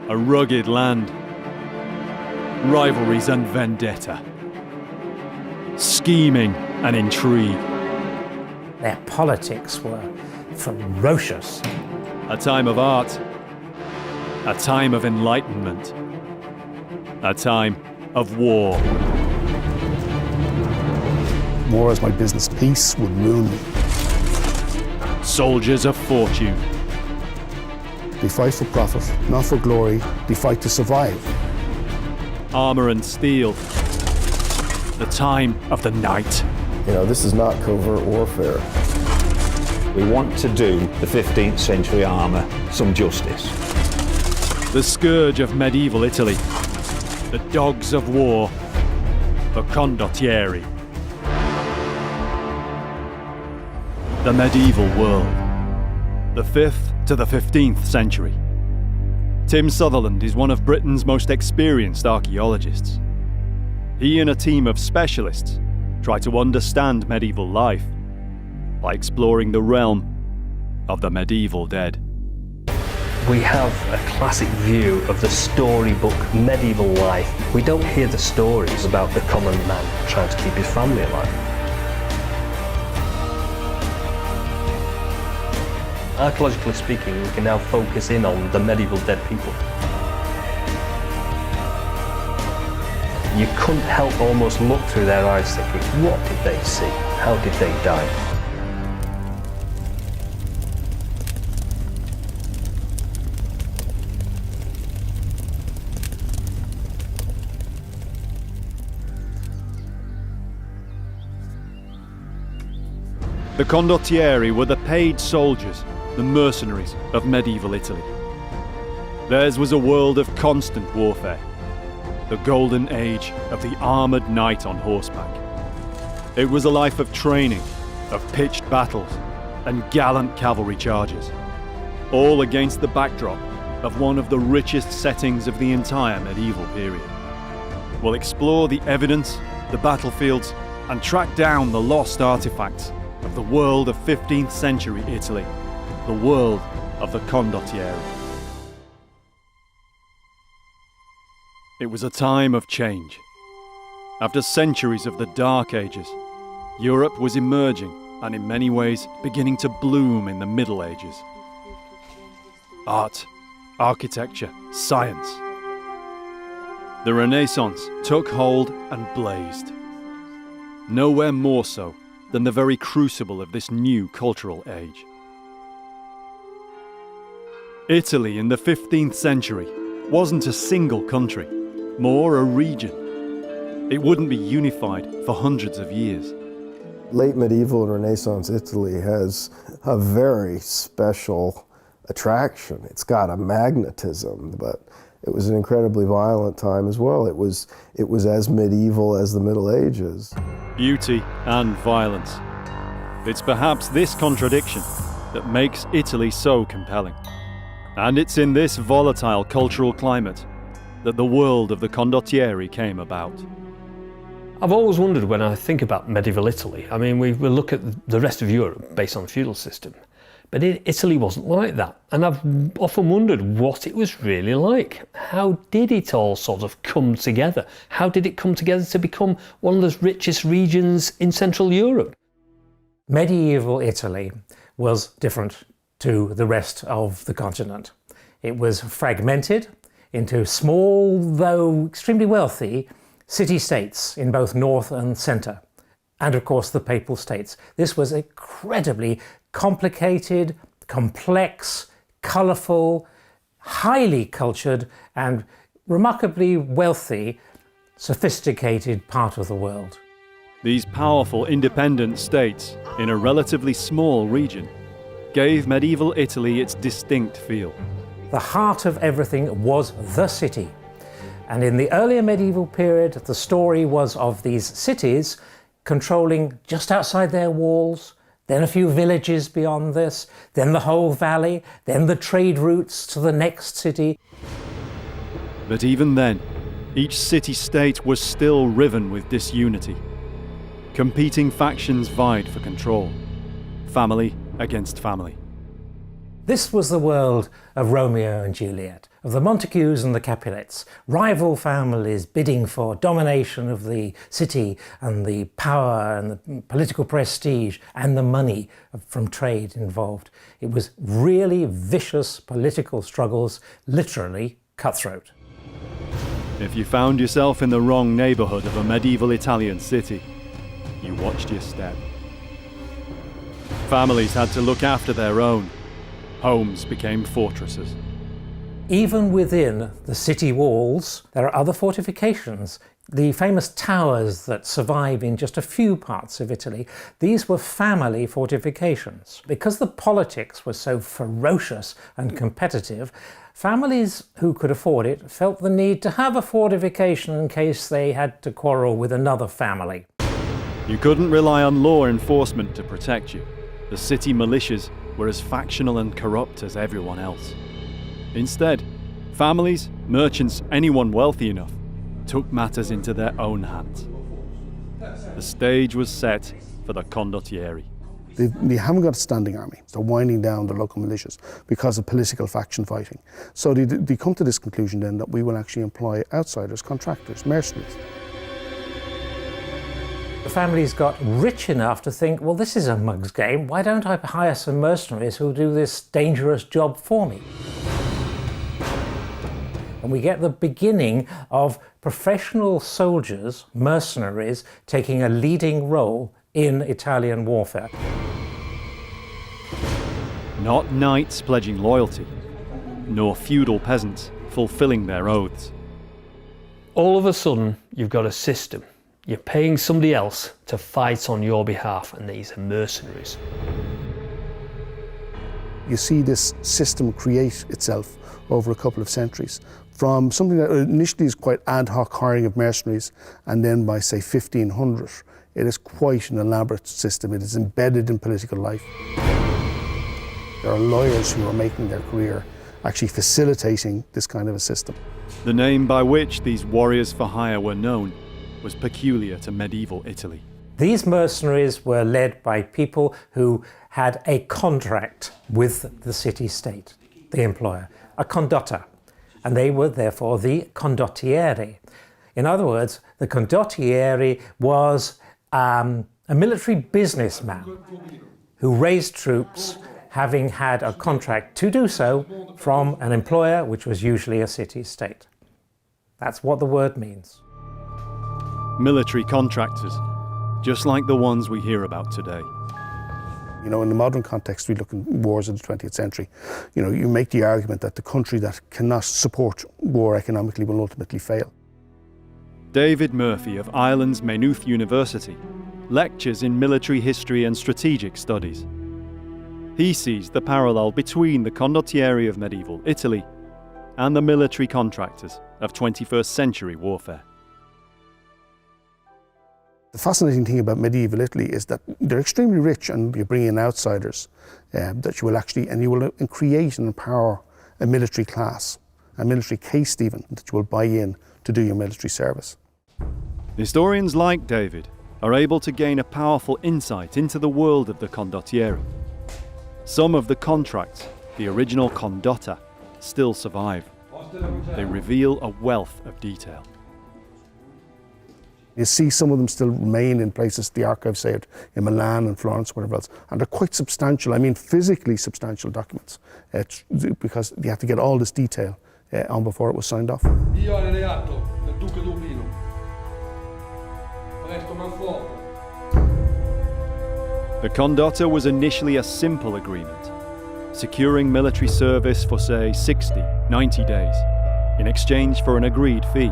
A rugged land, rivalries and vendetta, scheming and intrigue. Their politics were ferocious. A time of art, a time of enlightenment, a time of war. War as my business, peace would ruin me. Soldiers of fortune. They fight for profit, not for glory. They fight to survive. Armour and steel. The time of the knight. You know, this is not covert warfare. We want to do the 15th century armour some justice. The scourge of medieval Italy. The dogs of war. The Condottieri. The medieval world. The 5th to the 15th century. Tim Sutherland is one of Britain's most experienced archaeologists. He and a team of specialists try to understand medieval life by exploring the realm of the medieval dead. We have a classic view of the storybook medieval life. We don't hear the stories about the common man trying to keep his family alive. Archaeologically speaking, we can now focus in on the medieval dead people. You couldn't help almost look through their eyes thinking, what did they see? How did they die? The Condottieri were the paid soldiers, the mercenaries of medieval Italy. Theirs was a world of constant warfare, the golden age of the armoured knight on horseback. It was a life of training, of pitched battles, and gallant cavalry charges, all against the backdrop of one of the richest settings of the entire medieval period. We'll explore the evidence, the battlefields, and track down the lost artifacts of the world of 15th century Italy, the world of the Condottieri. It was a time of change. After centuries of the Dark Ages, Europe was emerging and in many ways beginning to bloom in the Middle Ages. Art, architecture, science. The Renaissance took hold and blazed. Nowhere more so than the very crucible of this new cultural age. Italy in the 15th century wasn't a single country, more a region. It wouldn't be unified for hundreds of years. Late medieval and Renaissance Italy has a very special attraction. It's got a magnetism, but it was an incredibly violent time as well. It was as medieval as the Middle Ages. Beauty and violence. It's perhaps this contradiction that makes Italy so compelling. And it's in this volatile cultural climate that the world of the Condottieri came about. I've always wondered when I think about medieval Italy, I mean, we look at the rest of Europe based on the feudal system, but Italy wasn't like that. And I've often wondered what it was really like. How did it all sort of come together? How did it come together to become one of the richest regions in Central Europe? Medieval Italy was different to the rest of the continent. It was fragmented into small, though extremely wealthy, city-states in both north and centre, and of course the Papal States. This was incredibly complicated, complex, colourful, highly cultured and remarkably wealthy, sophisticated part of the world. These powerful independent states in a relatively small region gave medieval Italy its distinct feel. The heart of everything was the city. And in the earlier medieval period, the story was of these cities controlling just outside their walls, then a few villages beyond this, then the whole valley, then the trade routes to the next city. But even then, each city-state was still riven with disunity. Competing factions vied for control. family against family. This was the world of Romeo and Juliet, of the Montagues and the Capulets, rival families bidding for domination of the city and the power and the political prestige and the money from trade involved. It was really vicious political struggles, literally cutthroat. If you found yourself in the wrong neighbourhood of a medieval Italian city, you watched your step. Families had to look after their own. Homes became fortresses. Even within the city walls, there are other fortifications. The famous towers that survive in just a few parts of Italy, these were family fortifications. Because the politics was so ferocious and competitive, families who could afford it felt the need to have a fortification in case they had to quarrel with another family. You couldn't rely on law enforcement to protect you. The city militias were as factional and corrupt as everyone else. Instead, families, merchants, anyone wealthy enough, took matters into their own hands. The stage was set for the Condottieri. They haven't got a standing army. They're winding down the local militias because of political faction fighting. So they come to this conclusion then that we will actually employ outsiders, contractors, mercenaries. The families got rich enough to think, well, this is a mug's game. Why don't I hire some mercenaries who'll do this dangerous job for me? And we get the beginning of professional soldiers, mercenaries, taking a leading role in Italian warfare. Not knights pledging loyalty, nor feudal peasants fulfilling their oaths. All of a sudden, you've got a system. You're paying somebody else to fight on your behalf, and these are mercenaries. You see this system create itself over a couple of centuries from something that initially is quite ad hoc hiring of mercenaries, and then by, say, 1500, it is quite an elaborate system. It is embedded in political life. There are lawyers who are making their career actually facilitating this kind of a system. The name by which these warriors for hire were known was peculiar to medieval Italy. These mercenaries were led by people who had a contract with the city-state, the employer, a condotta, and they were therefore the condottieri. In other words, the condottieri was a military businessman who raised troops, having had a contract to do so from an employer, which was usually a city-state. That's what the word means. Military contractors, just like the ones we hear about today. You know, in the modern context, we look at wars of the 20th century. You know, you make the argument that the country that cannot support war economically will ultimately fail. David Murphy of Ireland's Maynooth University lectures in military history and strategic studies. He sees the parallel between the condottieri of medieval Italy and the military contractors of 21st century warfare. The fascinating thing about medieval Italy is that they're extremely rich, and you bring in outsiders that you will actually, and you will create and empower a military class, a military caste even, that you will buy in to do your military service. Historians like David are able to gain a powerful insight into the world of the condottieri. Some of the contracts, the original condotta, still survive. They reveal a wealth of detail. You see some of them still remain in places, the archives say it, in Milan and Florence, whatever else, and they're quite substantial, I mean physically substantial documents, because you have to get all this detail on before it was signed off. The condotta was initially a simple agreement, securing military service for say 60, 90 days, in exchange for an agreed fee,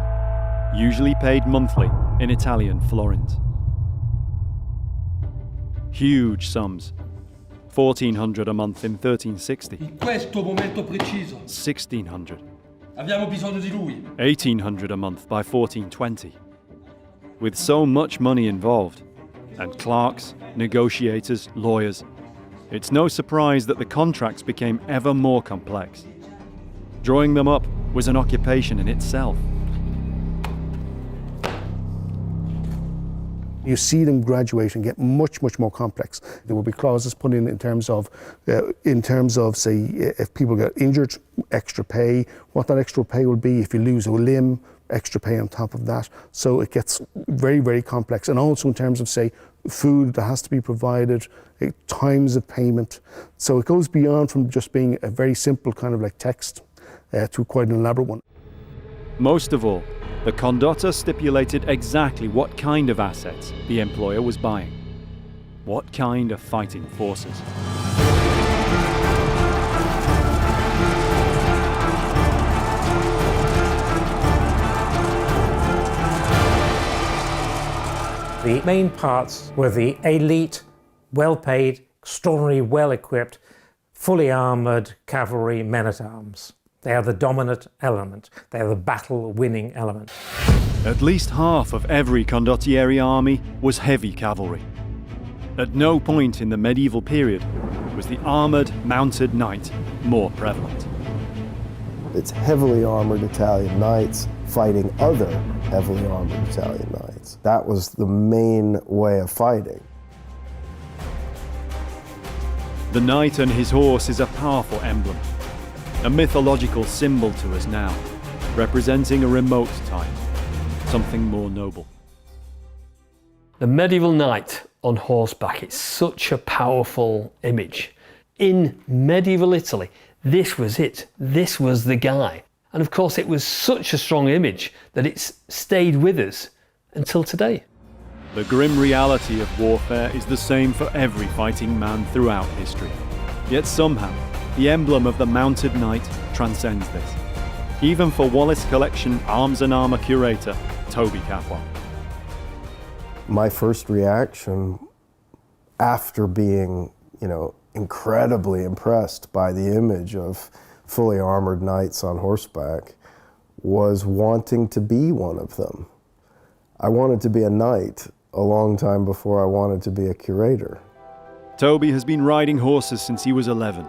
usually paid monthly in Italian florins. Huge sums, 1,400 a month in 1360, In questo momento preciso 1,600, abbiamo bisogno di lui. 1,800 a month by 1420. With so much money involved, and clerks, negotiators, lawyers, it's no surprise that the contracts became ever more complex. Drawing them up was an occupation in itself. You see them graduate and get much, much more complex. There will be clauses put in terms of, say, if people get injured, extra pay, what that extra pay will be if you lose a limb, extra pay on top of that. So it gets very, very complex. And also in terms of, say, food that has to be provided, times of payment. So it goes beyond from just being a very simple kind of like text to quite an elaborate one. Most of all, the condotta stipulated exactly what kind of assets the employer was buying. What kind of fighting forces. The main parts were the elite, well-paid, extraordinarily well-equipped, fully armoured cavalry men-at-arms. They are the dominant element. They are the battle-winning element. At least half of every Condottieri army was heavy cavalry. At no point in the medieval period was the armoured mounted knight more prevalent. It's heavily armored Italian knights fighting other heavily armored Italian knights. That was the main way of fighting. The knight and his horse is a powerful emblem, a mythological symbol to us now, representing a remote time, something more noble. The medieval knight on horseback, it's such a powerful image. In medieval Italy, this was it. This was the guy. And of course, it was such a strong image that it's stayed with us until today. The grim reality of warfare is the same for every fighting man throughout history. Yet somehow, the emblem of the mounted knight transcends this. Even for Wallace Collection Arms and Armour curator, Toby Capwan. My first reaction after being, incredibly impressed by the image of fully armored knights on horseback was wanting to be one of them. I wanted to be a knight a long time before I wanted to be a curator. Toby has been riding horses since he was 11,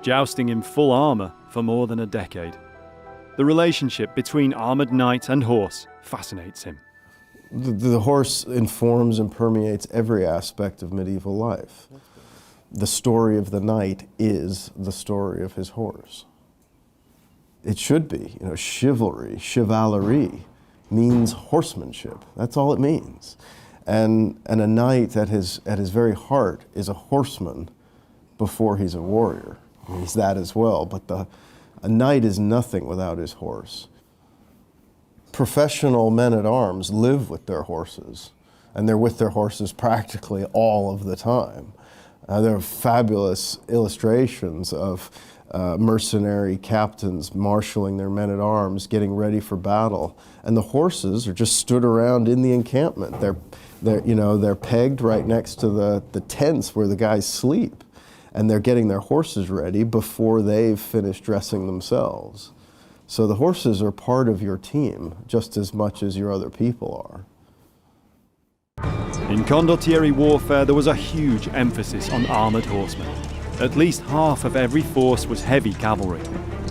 jousting in full armour for more than a decade. The relationship between armoured knight and horse fascinates him. The horse informs and permeates every aspect of medieval life. The story of the knight is the story of his horse. It should be, chivalry, chevalerie means horsemanship. That's all it means. And a knight at his very heart is a horseman before he's a warrior. He's that as well, but a knight is nothing without his horse. Professional men-at-arms live with their horses, and they're with their horses practically all of the time. There are fabulous illustrations of mercenary captains marshaling their men-at-arms, getting ready for battle, and the horses are just stood around in the encampment. They're pegged right next to the tents where the guys sleep, and they're getting their horses ready before they've finished dressing themselves. So the horses are part of your team just as much as your other people are. In Condottieri warfare, there was a huge emphasis on armoured horsemen. At least half of every force was heavy cavalry,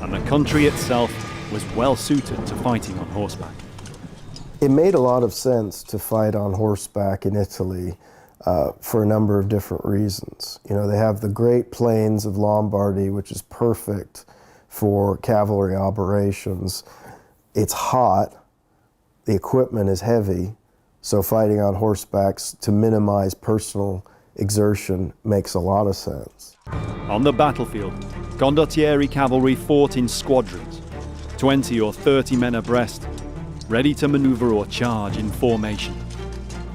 and the country itself was well suited to fighting on horseback. It made a lot of sense to fight on horseback in Italy for a number of different reasons. They have the Great Plains of Lombardy, which is perfect for cavalry operations. It's hot, the equipment is heavy, so fighting on horsebacks to minimize personal exertion makes a lot of sense. On the battlefield, Condottieri cavalry fought in squadrons, 20 or 30 men abreast, ready to maneuver or charge in formation.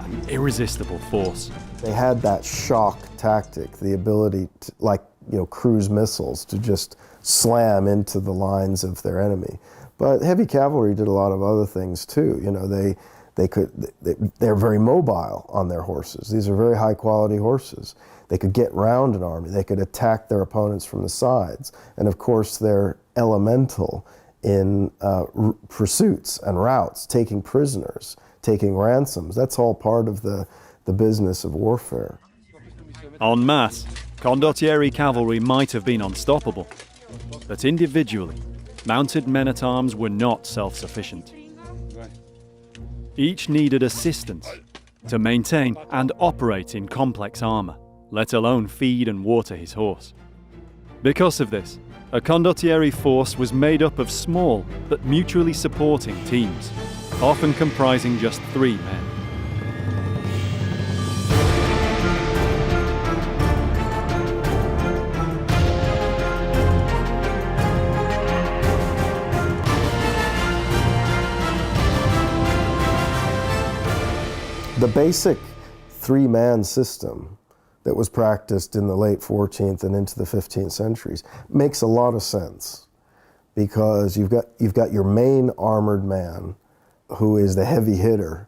An irresistible force. They had that shock tactic, the ability to, cruise missiles, to just slam into the lines of their enemy. But heavy cavalry did a lot of other things too. They're very mobile on their horses. These are very high quality horses. They could get round an army. They could attack their opponents from the sides. And of course, they're elemental in pursuits and routes, taking prisoners, taking ransoms. That's all part of the business of warfare. En masse, Condottieri cavalry might have been unstoppable, but individually, mounted men-at-arms were not self-sufficient. Each needed assistance, to maintain and operate in complex armour, let alone feed and water his horse. Because of this, a Condottieri force was made up of small but mutually supporting teams, often comprising just 3 men. The basic 3-man system that was practiced in the late 14th and into the 15th centuries makes a lot of sense, because you've got your main armored man, who is the heavy hitter,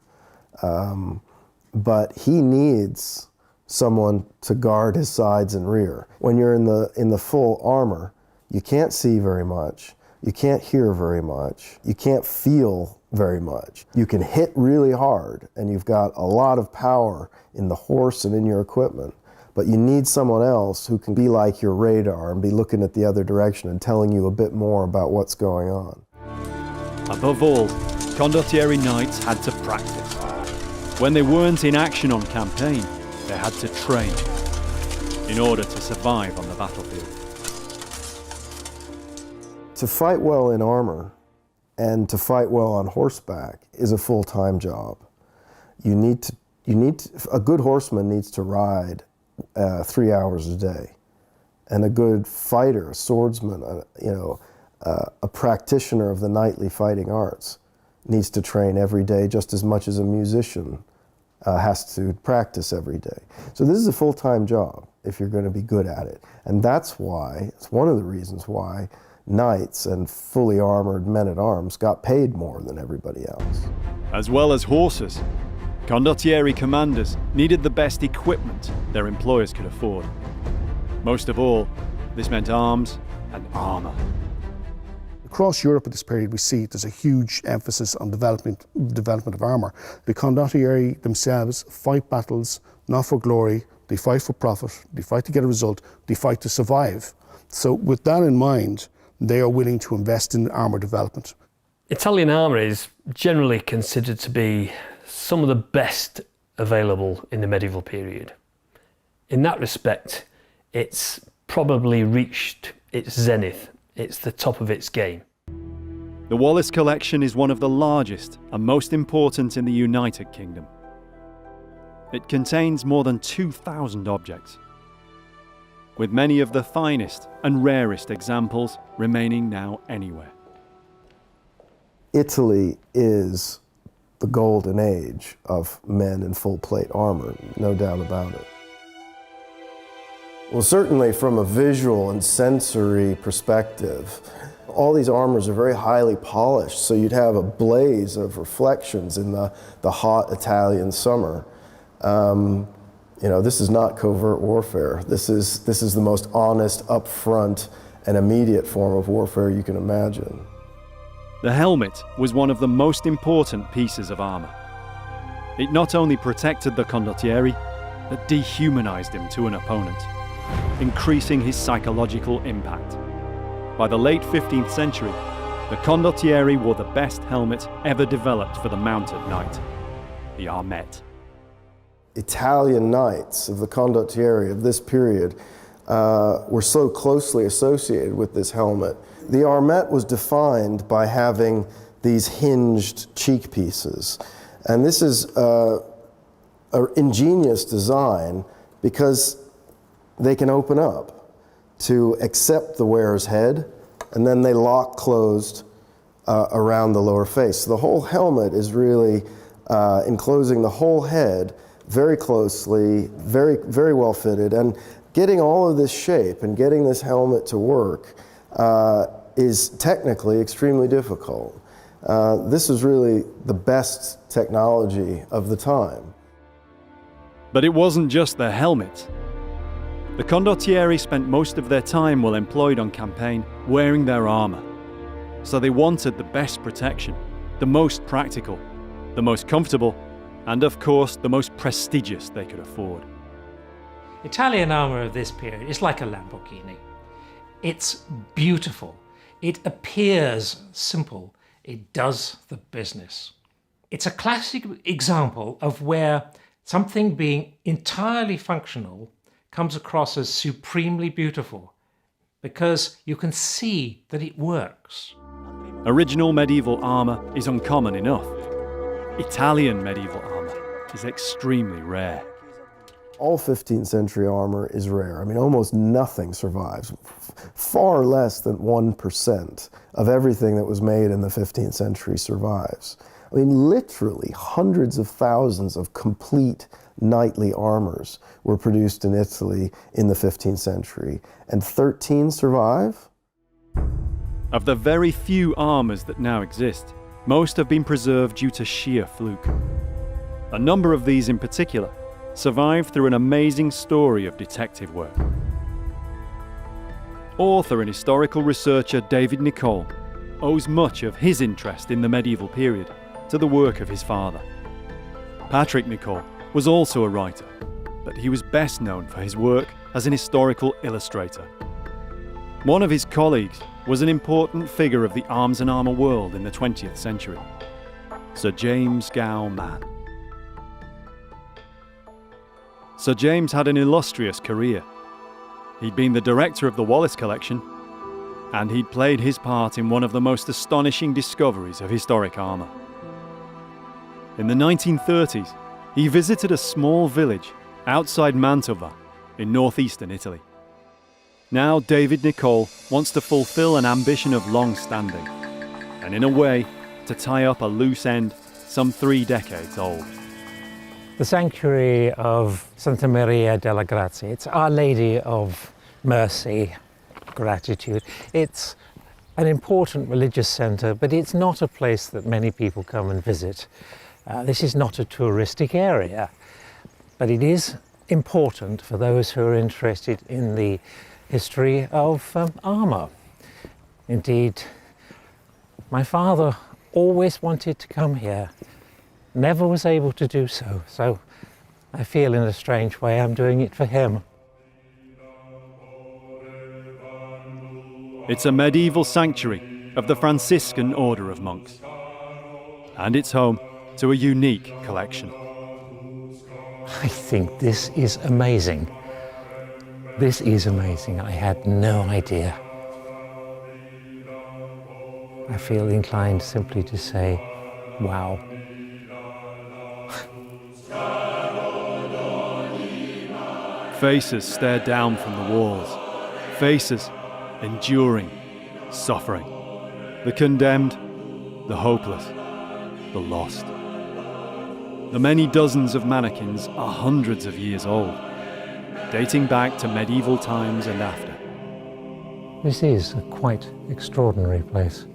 but he needs someone to guard his sides and rear. When you're in the full armor, you can't see very much, you can't hear very much, you can't feel very much. You can hit really hard, and you've got a lot of power in the horse and in your equipment, but you need someone else who can be like your radar and be looking at the other direction and telling you a bit more about what's going on. Above all, Condottieri knights had to practice. When they weren't in action on campaign, they had to train in order to survive on the battlefield. To fight well in armor and to fight well on horseback is a full-time job. A good horseman needs to ride 3 hours a day, and a good fighter, a swordsman, a practitioner of the knightly fighting arts needs to train every day just as much as a musician has to practice every day. So this is a full-time job if you're going to be good at it, and it's one of the reasons why knights and fully armored men-at-arms got paid more than everybody else. As well as horses, Condottieri commanders needed the best equipment their employers could afford. Most of all, this meant arms and armour. Across Europe at this period, we see there's a huge emphasis on development of armour. The Condottieri themselves fight battles not for glory, they fight for profit, they fight to get a result, they fight to survive. So with that in mind, they are willing to invest in armour development. Italian armour is generally considered to be some of the best available in the medieval period. In that respect, it's probably reached its zenith. It's the top of its game. The Wallace collection is one of the largest and most important in the United Kingdom. It contains more than 2,000 objects, with many of the finest and rarest examples remaining now anywhere. Italy is the golden age of men in full plate armor, no doubt about it. Well, certainly from a visual and sensory perspective, all these armors are very highly polished, so you'd have a blaze of reflections in the hot Italian summer. This is not covert warfare. This is the most honest, upfront, and immediate form of warfare you can imagine. The helmet was one of the most important pieces of armour. It not only protected the Condottieri, but dehumanized him to an opponent, increasing his psychological impact. By the late 15th century, the Condottieri wore the best helmet ever developed for the mounted knight, the armet. Italian knights of the Condottieri of this period were so closely associated with this helmet. The armet was defined by having these hinged cheek pieces. And this is an ingenious design because they can open up to accept the wearer's head, and then they lock closed around the lower face. So the whole helmet is really enclosing the whole head very closely, very, very well fitted, and getting all of this shape and getting this helmet to work is technically extremely difficult. This is really the best technology of the time. But it wasn't just the helmet. The Condottieri spent most of their time while employed on campaign wearing their armour. So they wanted the best protection, the most practical, the most comfortable, and of course the most prestigious they could afford. Italian armour of this period is like a Lamborghini. It's beautiful. It appears simple. It does the business. It's a classic example of where Something being entirely functional comes across as supremely beautiful because you can see that it works. Original medieval armour is uncommon enough. Italian medieval armour is extremely rare. All 15th century armor is rare. I mean, almost nothing survives. Far less than 1% of everything that was made in the 15th century survives. I mean, literally hundreds of thousands of complete knightly armors were produced in Italy in the 15th century, and 13 survive? Of the very few armours that now exist, most have been preserved due to sheer fluke. A number of these in particular survived through an amazing story of detective work. Author and historical researcher David Nicol owes much of his interest in the medieval period to the work of his father. Patrick Nicol was also a writer, but he was best known for his work as an historical illustrator. One of his colleagues was an important figure of the arms and armour world in the 20th century, Sir James Gow Mann. Sir James had an illustrious career. He'd been the director of the Wallace Collection, and he'd played his part in one of the most astonishing discoveries of historic armour. In the 1930s, he visited a small village outside Mantova in northeastern Italy. Now David Nicol wants to fulfill an ambition of long standing, and in a way, to tie up a loose end some 3 decades old. The sanctuary of Santa Maria della Grazia, it's Our Lady of Mercy, Gratitude. It's an important religious centre, but it's not a place that many people come and visit. This is not a touristic area, but it is important for those who are interested in the history of armour. Indeed, my father always wanted to come here, never was able to do so, so I feel in a strange way I'm doing it for him. It's a medieval sanctuary of the Franciscan order of monks, and it's home to a unique collection. I think this is amazing. This is amazing. I had no idea. I feel inclined simply to say, wow. Faces stare down from the walls. Faces enduring suffering. The condemned, the hopeless, the lost. The many dozens of mannequins are hundreds of years old, dating back to medieval times and after. This is a quite extraordinary place.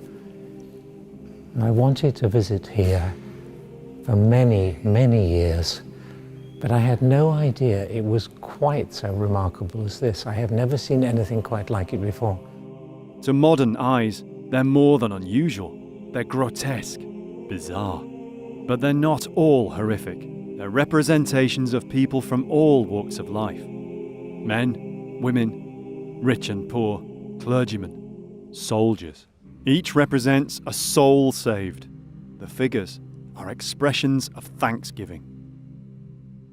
I wanted to visit here for many, many years, but I had no idea it was quite so remarkable as this. I have never seen anything quite like it before. To modern eyes, they're more than unusual. They're grotesque, bizarre. But they're not all horrific. They're representations of people from all walks of life. Men, women, rich and poor, clergymen, soldiers. Each represents a soul saved. The figures are expressions of thanksgiving.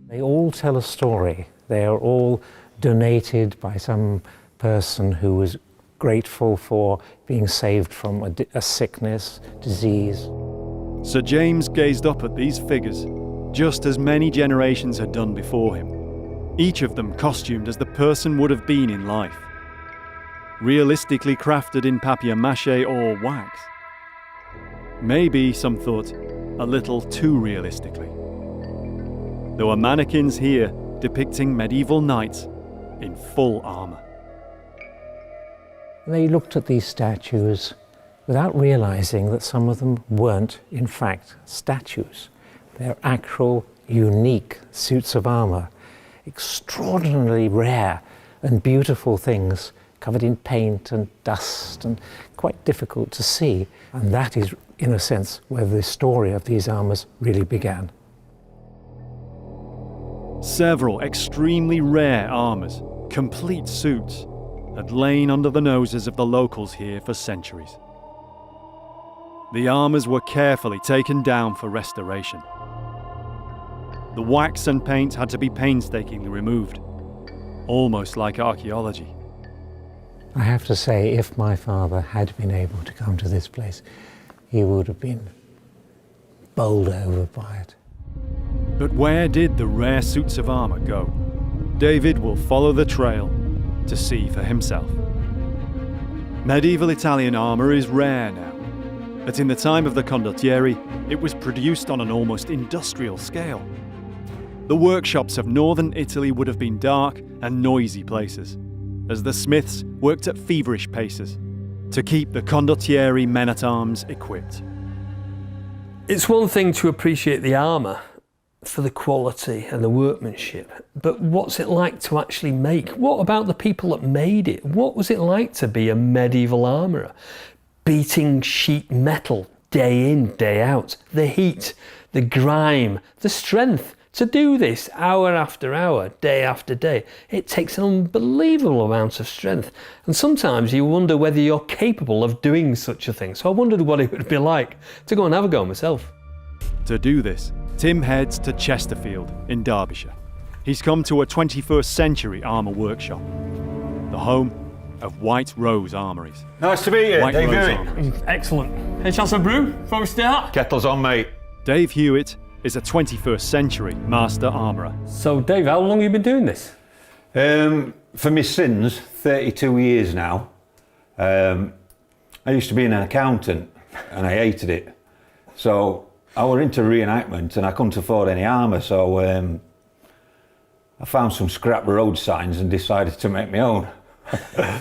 They all tell a story. They are all donated by some person who was grateful for being saved from a sickness, disease. Sir James gazed up at these figures, just as many generations had done before him, each of them costumed as the person would have been in life. Realistically crafted in papier-mâché or wax. Maybe, some thought, a little too realistically. There were mannequins here depicting medieval knights in full armour. They looked at these statues without realizing that some of them weren't, in fact, statues. They're actual, unique suits of armour, extraordinarily rare and beautiful things covered in paint and dust and quite difficult to see. And that is, in a sense, where the story of these armours really began. Several extremely rare armours, complete suits, had lain under the noses of the locals here for centuries. The armours were carefully taken down for restoration. the wax and paint had to be painstakingly removed, almost like archaeology. I have to say, if my father had been able to come to this place, he would have been bowled over by it. But where did the rare suits of armour go? David will follow the trail to see for himself. Medieval Italian armour is rare now, but in the time of the Condottieri, it was produced on an almost industrial scale. The workshops of northern Italy would have been dark and noisy places, as the smiths worked at feverish paces to keep the Condottieri men-at-arms equipped. It's one thing to appreciate the armour for the quality and the workmanship, but what's it like to actually make? What about the people that made it? What was it like to be a medieval armourer? Beating sheet metal day in, day out. The heat, the grime, the strength. To do this hour after hour, day after day, it takes an unbelievable amount of strength. And sometimes you wonder whether you're capable of doing such a thing. So I wondered what it would be like to go and have a go myself. To do this, Tim heads to Chesterfield in Derbyshire. He's come to a 21st century armour workshop, the home of White Rose Armouries. Nice to meet you, White Dave Rose Hewitt. Armouries. Excellent. Any chance of brew before we start? Kettle's on, mate. Dave Hewitt is a 21st century master armourer. So Dave, how long have you been doing this? For my sins, 32 years now. I used to be an accountant and I hated it. So I were into reenactment and I couldn't afford any armour, so I found some scrap road signs and decided to make my own.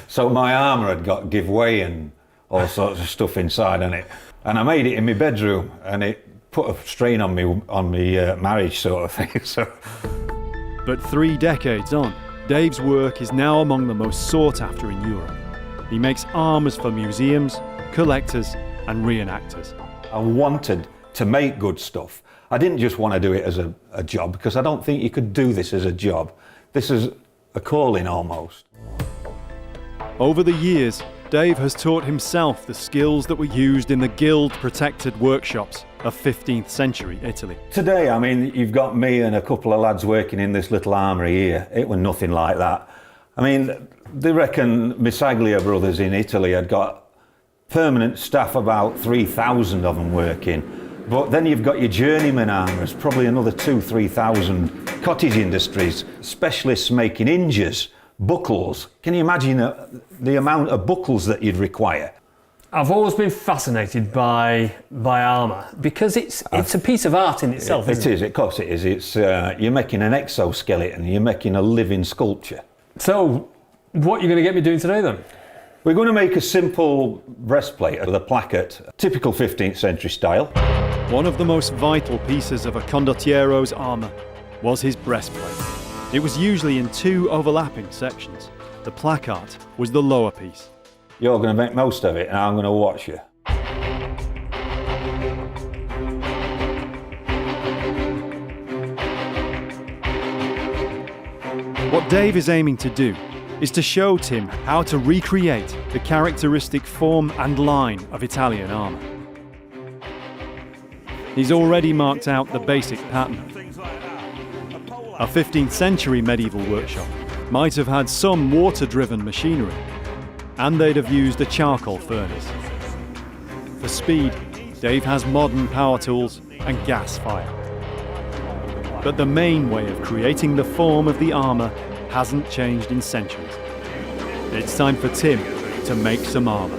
So my armour had got give way and all sorts of stuff inside on it. And I made it in my bedroom and it put a strain on me marriage sort of thing. So. But 3 decades on, Dave's work is now among the most sought after in Europe. He makes armours for museums, collectors and reenactors. I wanted to make good stuff. I didn't just want to do it as a job, because I don't think you could do this as a job. This is a calling almost. Over the years, Dave has taught himself the skills that were used in the guild-protected workshops of 15th century Italy. Today, I mean, you've got me and a couple of lads working in this little armoury here. It was nothing like that. I mean, they reckon Misaglia brothers in Italy had got permanent staff, about 3,000 of them working. But then you've got your journeyman armourers, probably another 2,000-3,000 cottage industries, specialists making hinges, buckles. Can you imagine the amount of buckles that you'd require? I've always been fascinated by armour because it's a piece of art in itself. It is, of course it is. It's you're making an exoskeleton, you're making a living sculpture. So, what are you going to get me doing today then? We're going to make a simple breastplate with a placket, typical 15th century style. One of the most vital pieces of a condottiero's armour was his breastplate. It was usually in 2 overlapping sections. The placard was the lower piece. You're going to make most of it and I'm going to watch you. What Dave is aiming to do is to show Tim how to recreate the characteristic form and line of Italian armour. He's already marked out the basic pattern. A 15th century medieval workshop might have had some water-driven machinery, and they'd have used a charcoal furnace. For speed, Dave has modern power tools and gas fire. But the main way of creating the form of the armour hasn't changed in centuries. It's time for Tim to make some armour.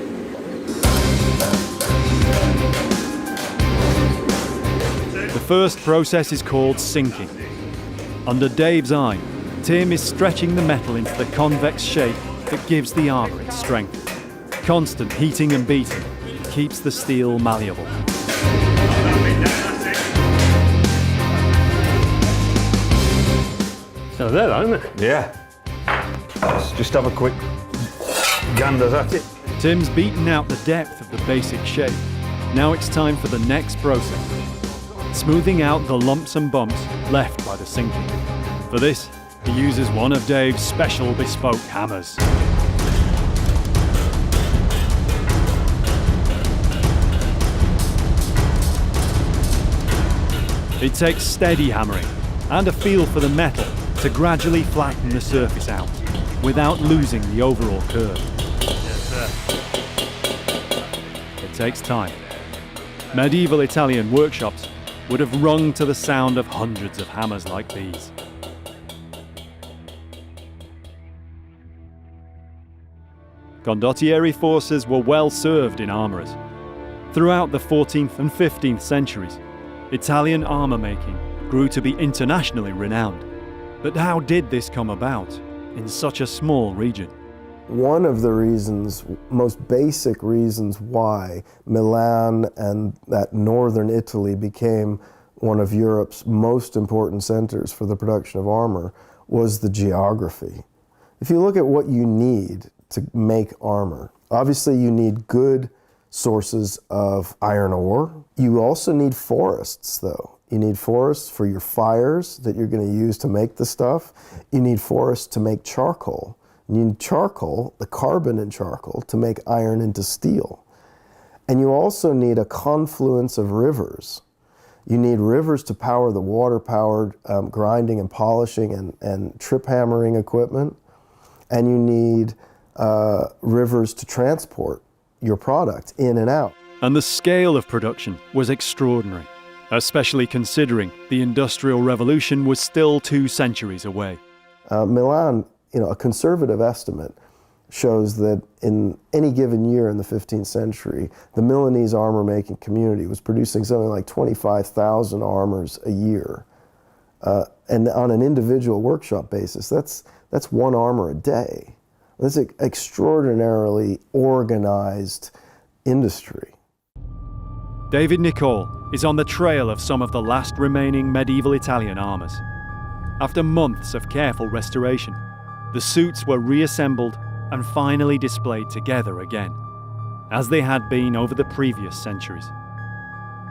The first process is called sinking. Under Dave's eye, Tim is stretching the metal into the convex shape that gives the armour its strength. Constant heating and beating keeps the steel malleable. So there, isn't it? Yeah. Let's just have a quick gander at it. Tim's beaten out the depth of the basic shape. Now it's time for the next process, smoothing out the lumps and bumps left by the sinking. For this, he uses one of Dave's special bespoke hammers. It takes steady hammering and a feel for the metal to gradually flatten the surface out without losing the overall curve. Yes, sir. It takes time. Medieval Italian workshops would have rung to the sound of hundreds of hammers like these. Condottieri forces were well served in armourers. Throughout the 14th and 15th centuries, Italian armour making grew to be internationally renowned. But how did this come about in such a small region? One of the reasons, most basic reasons why Milan and that northern Italy became one of Europe's most important centers for the production of armor was the geography. If you look at what you need to make armor, obviously you need good sources of iron ore. You also need forests, though. You need forests for your fires that you're going to use to make the stuff. You need forests to make charcoal. You need charcoal, the carbon in charcoal, to make iron into steel. And you also need a confluence of rivers. You need rivers to power the water-powered grinding and polishing and trip hammering equipment. And you need rivers to transport your product in and out. And the scale of production was extraordinary, especially considering the Industrial Revolution was still 2 centuries away. Milan, a conservative estimate shows that in any given year in the 15th century, the Milanese armor-making community was producing something like 25,000 armors a year. And on an individual workshop basis, that's 1 armor a day. That's an extraordinarily organized industry. David Nicole is on the trail of some of the last remaining medieval Italian armors. After months of careful restoration, the suits were reassembled and finally displayed together again, as they had been over the previous centuries.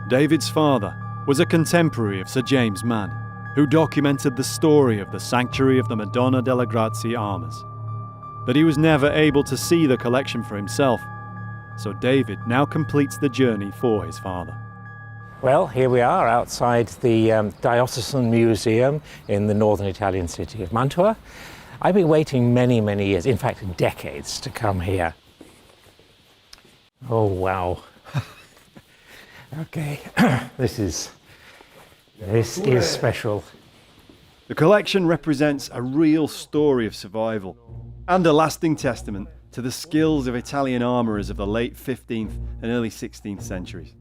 David's father was a contemporary of Sir James Mann, who documented the story of the Sanctuary of the Madonna delle Grazie armors. But he was never able to see the collection for himself, so David now completes the journey for his father. Well, here we are outside the Diocesan Museum in the northern Italian city of Mantua. I've been waiting many, many years, in fact decades, to come here. Oh, wow. Okay, this is special. The collection represents a real story of survival and a lasting testament to the skills of Italian armourers of the late 15th and early 16th centuries.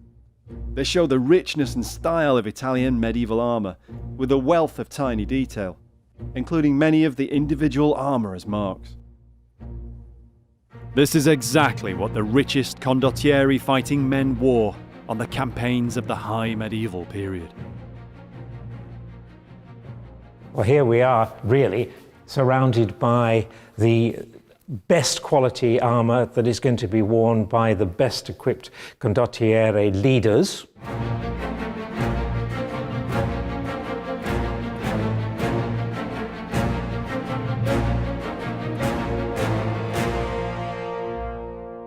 They show the richness and style of Italian medieval armour with a wealth of tiny detail, including many of the individual armourers' marks. This is exactly what the richest Condottieri fighting men wore on the campaigns of the high medieval period. Well, here we are, really, surrounded by the best quality armour that is going to be worn by the best equipped Condottieri leaders.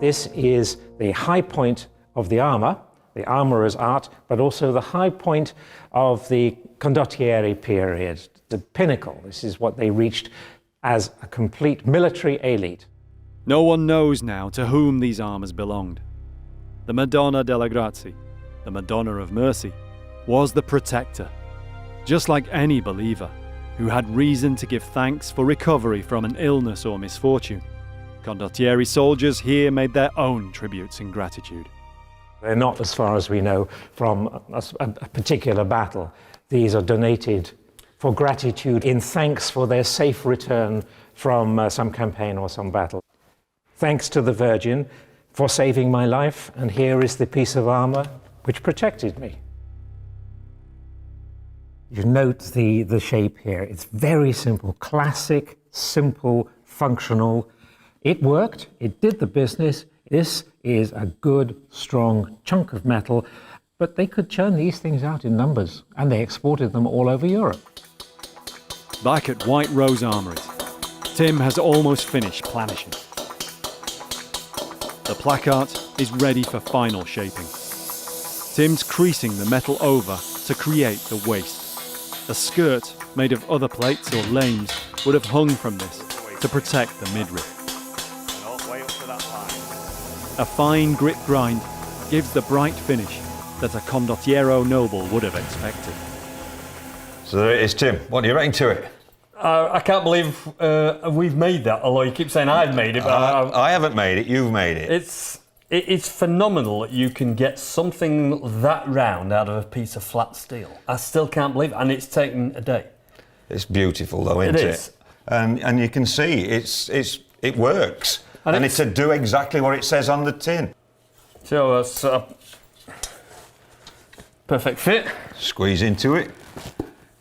This is the high point of the armour, the armourer's art, but also the high point of the Condottieri period, the pinnacle. This is what they reached as a complete military elite. No one knows now to whom these armours belonged. The Madonna delle Grazie, the Madonna of Mercy, was the protector, just like any believer who had reason to give thanks for recovery from an illness or misfortune. Condottieri soldiers here made their own tributes in gratitude. They're not, as far as we know, from a particular battle. These are donated for gratitude in thanks for their safe return from some campaign or some battle. Thanks to the Virgin for saving my life, and here is the piece of armour which protected me. You note the shape here. It's very simple, classic, simple, functional. It worked, it did the business. This is a good, strong chunk of metal, but they could churn these things out in numbers, and they exported them all over Europe. Back at White Rose Armouries, Tim has almost finished planishing. The placard is ready for final shaping. Tim's creasing the metal over to create the waist. A skirt made of other plates or lames would have hung from this to protect the midriff. A fine grit grind gives the bright finish that a condottiero noble would have expected. So there it is, Tim. What do you reckon to it? I can't believe we've made that, although you keep saying I've made it. But I haven't made it, you've made it. It's phenomenal that you can get something that round out of a piece of flat steel. I still can't believe it, and it's taken a day. It's beautiful though, isn't it? It is. And you can see it works. And it's to do exactly what it says on the tin. So it's a perfect fit. Squeeze into it.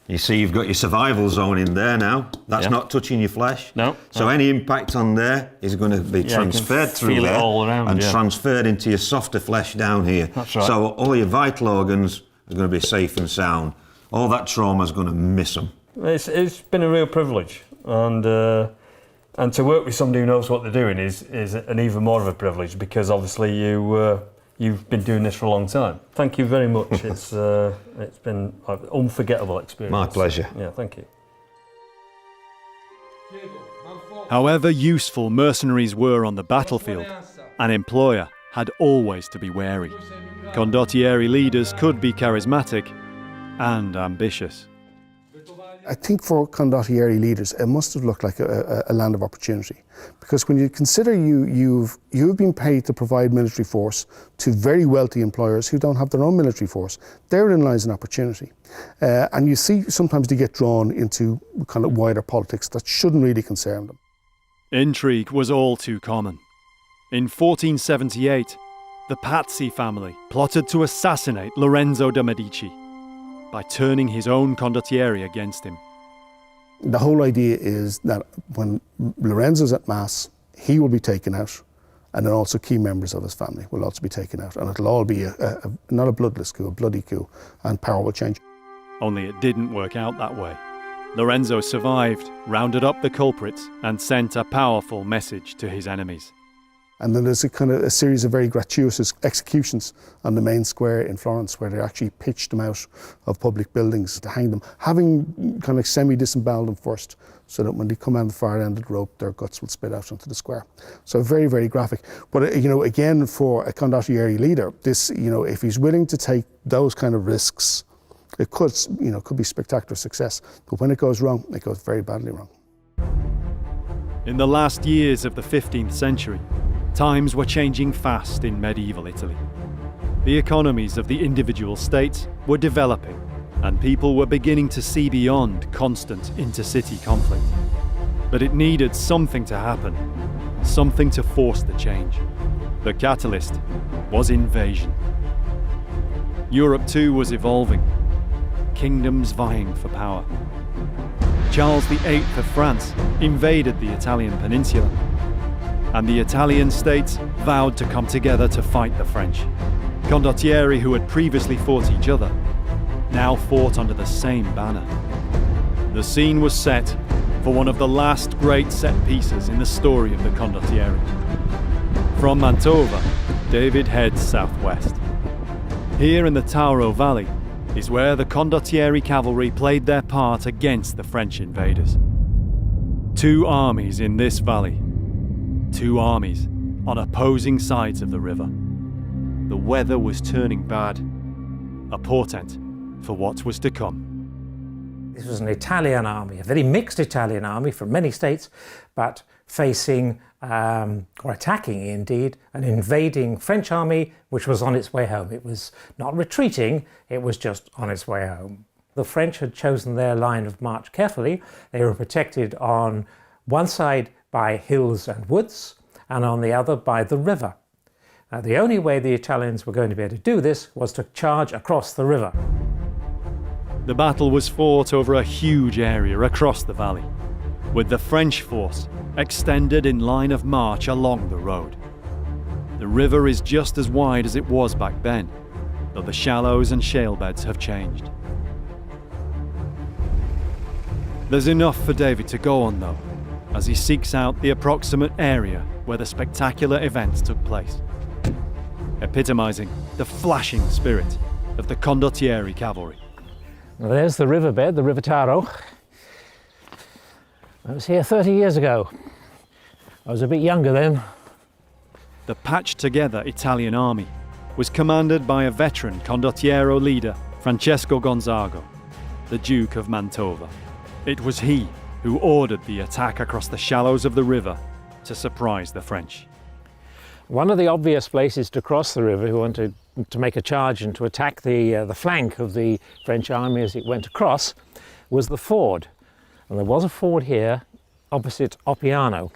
You see you've got your survival zone in there now. That's Yeah. not touching your flesh. No. So any impact on there is going to be transferred through feel it there all around, and yeah. transferred into your softer flesh down here. That's right. So all your vital organs are going to be safe and sound. All that trauma is going to miss them. It's been a real privilege, and to work with somebody who knows what they're doing is an even more of a privilege, because obviously you've been doing this for a long time. Thank you very much. It's been an unforgettable experience. My pleasure. Yeah, thank you. However useful mercenaries were on the battlefield, an employer had always to be wary. Condottieri leaders could be charismatic and ambitious. I think for condottieri leaders, it must have looked like a land of opportunity, because when you consider you've been paid to provide military force to very wealthy employers who don't have their own military force, therein lies an opportunity. And you see sometimes they get drawn into kind of wider politics that shouldn't really concern them. Intrigue was all too common. In 1478, the Pazzi family plotted to assassinate Lorenzo de' Medici by turning his own condottieri against him. The whole idea is that when Lorenzo's at Mass, he will be taken out, and then also key members of his family will also be taken out, and it'll all be not a bloodless coup, a bloody coup, and power will change. Only it didn't work out that way. Lorenzo survived, rounded up the culprits, and sent a powerful message to his enemies. And then there's a series of very gratuitous executions on the main square in Florence, where they actually pitched them out of public buildings to hang them, having kind of semi-disemboweled them first, so that when they come out the far end of the rope, their guts will spit out onto the square. So very, very graphic. But again, for a condottieri leader, this, if he's willing to take those kind of risks, it could be spectacular success. But when it goes wrong, it goes very badly wrong. In the last years of the 15th century, times were changing fast in medieval Italy. The economies of the individual states were developing, and people were beginning to see beyond constant intercity conflict. But it needed something to happen, something to force the change. The catalyst was invasion. Europe too was evolving, kingdoms vying for power. Charles VIII of France invaded the Italian peninsula, and the Italian states vowed to come together to fight the French. Condottieri, who had previously fought each other, now fought under the same banner. The scene was set for one of the last great set pieces in the story of the Condottieri. From Mantova, David heads southwest. Here in the Tauro Valley is where the Condottieri cavalry played their part against the French invaders. Two armies in this valley. Two armies on opposing sides of the river. The weather was turning bad, a portent for what was to come. This was an Italian army, a very mixed Italian army from many states, but facing, or attacking indeed, an invading French army which was on its way home. It was not retreating, it was just on its way home. The French had chosen their line of march carefully. They were protected on one side by hills and woods, and on the other by the river. Now, the only way the Italians were going to be able to do this was to charge across the river. The battle was fought over a huge area across the valley, with the French force extended in line of march along the road. The river is just as wide as it was back then, though the shallows and shale beds have changed. There's enough for David to go on though, as he seeks out the approximate area where the spectacular events took place, epitomizing the flashing spirit of the Condottieri cavalry. Now there's the riverbed, the River Taro. I was here 30 years ago. I was a bit younger then. The patched-together Italian army was commanded by a veteran Condottiero leader, Francesco Gonzago, the Duke of Mantova. It was he who ordered the attack across the shallows of the river to surprise the French. One of the obvious places to cross the river, who wanted to make a charge and to attack the flank of the French army as it went across, was the ford. And there was a ford here opposite Oppiano.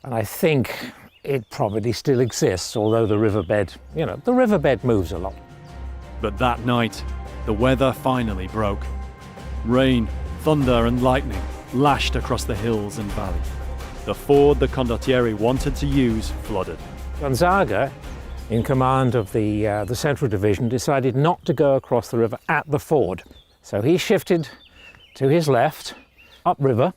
And I think it probably still exists, although the riverbed, the riverbed moves a lot. But that night, the weather finally broke. Rain, thunder and lightning lashed across the hills and valleys. The ford the Condottieri wanted to use flooded. Gonzaga, in command of the Central Division, decided not to go across the river at the ford. So he shifted to his left, upriver,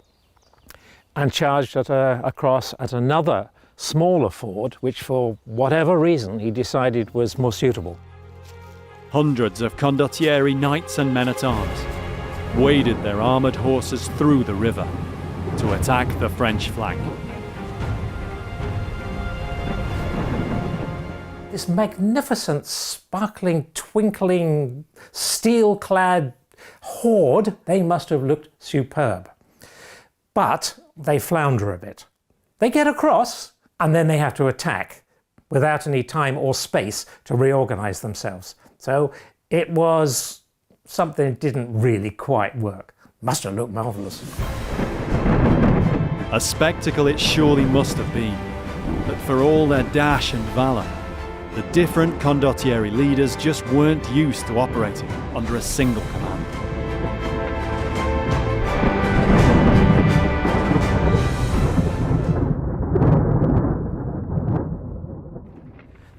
and charged across at another smaller ford, which for whatever reason he decided was more suitable. Hundreds of Condottieri knights and men-at-arms waded their armoured horses through the river to attack the French flank. This magnificent, sparkling, twinkling, steel-clad horde, they must have looked superb. But they flounder a bit. They get across, and then they have to attack without any time or space to reorganize themselves. So it was something that didn't really quite work. Must have looked marvelous. A spectacle it surely must have been, but for all their dash and valour, the different Condottieri leaders just weren't used to operating under a single command.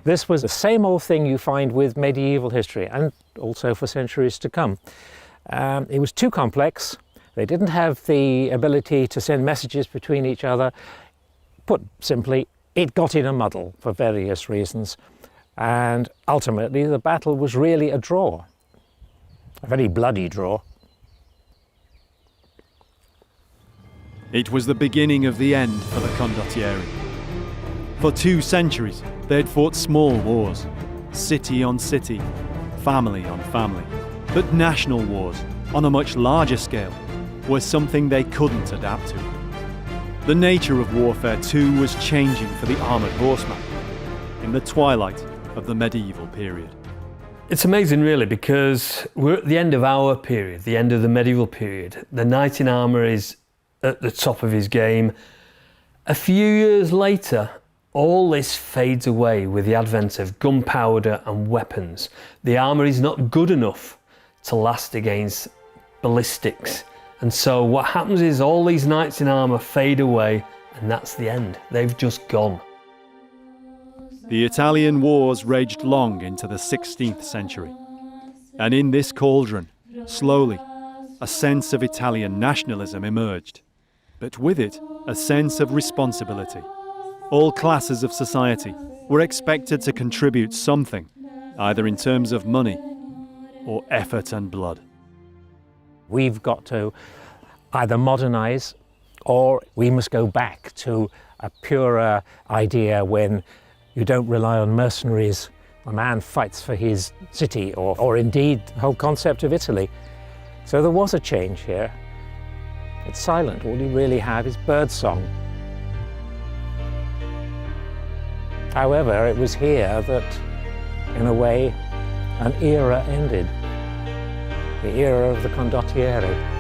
This was the same old thing you find with medieval history, and also for centuries to come. It was too complex. They didn't have the ability to send messages between each other. Put simply, it got in a muddle for various reasons. And ultimately, the battle was really a draw. A very bloody draw. It was the beginning of the end for the Condottieri. For 2 centuries, they'd fought small wars, city on city, family on family. But national wars, on a much larger scale, were something they couldn't adapt to. The nature of warfare too was changing for the armoured horseman in the twilight of the medieval period. It's amazing really, because we're at the end of our period, the end of the medieval period. The knight in armour is at the top of his game. A few years later, all this fades away with the advent of gunpowder and weapons. The armour is not good enough to last against ballistics. And so what happens is all these knights in armour fade away, and that's the end. They've just gone. The Italian wars raged long into the 16th century. And in this cauldron, slowly, a sense of Italian nationalism emerged. But with it, a sense of responsibility. All classes of society were expected to contribute something, either in terms of money or effort and blood. We've got to either modernize, or we must go back to a purer idea when you don't rely on mercenaries. A man fights for his city, or indeed the whole concept of Italy. So there was a change here. It's silent. All you really have is birdsong. However, it was here that, in a way, an era ended. The era of the Condottieri.